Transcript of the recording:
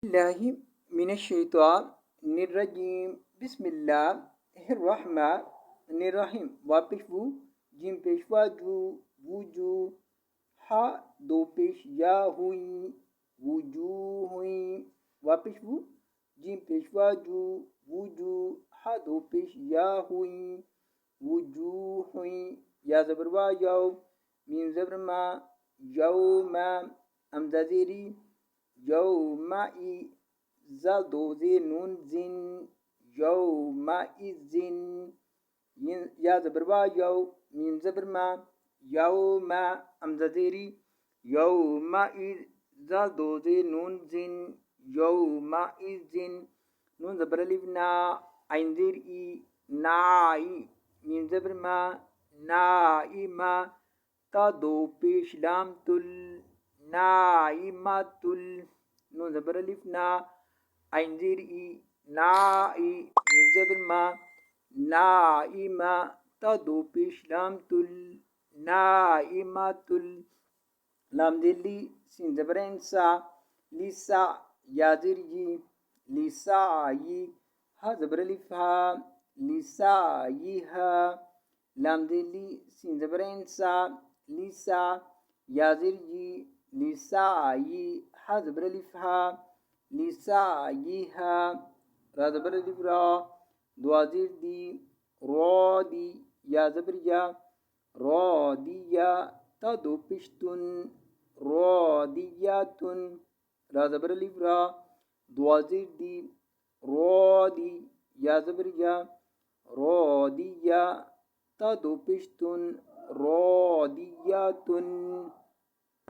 बिस्मिल्लाहि मिनश्शैतानिर्रजीम बिस्मिल्लाहिर्रहमानिर्रहीम वापिश वू जिम पेशवा जू वूजू हा दो पेश या हुई वूजू हुई वापिश वू जिम पेशवा जू वूजू हा दो पेश या हुई वूजू हुई या जबरवा यौ मीम जबर मा यौ मा हमजा जेरी यौमाइ जा दोजे नून जिन यौमाइजिन या जबरवा यौ मीम जबर मा यौमा हमजा जेरी यौमाइज जा दोजे नून जिन यौमाइजिन नून जबर अलिफ ना आइन जेर ई नाई मीम जबर मा नाइमा ता दो पेश लाम तुल नाइमातुल नून जबर अलिफ ना आइन जेर ई नाई मीम जबर मा नाइमा ता दो पेश लाम तुल नाइमातुल लाम दिल्ली सीन जबर सा लिसा या जेर ई लिसा ई हा जबर अलिफ हा लिसा ई हा लाम दिल्ली सीन जबर सा लिसा या जेर ई लिसा ई हा जबर अलिफ हा लिसा ई हा रा जबर अलिफ रा दुआ जेर दी रो दी या जबर या रो दिया ता दो पिश्तुन रो दिया तुन रा जबर अलिफ रा दुआ जेर दी रो दी या जबर या रो दिया ता दो पिश्तुन रो दिया तुन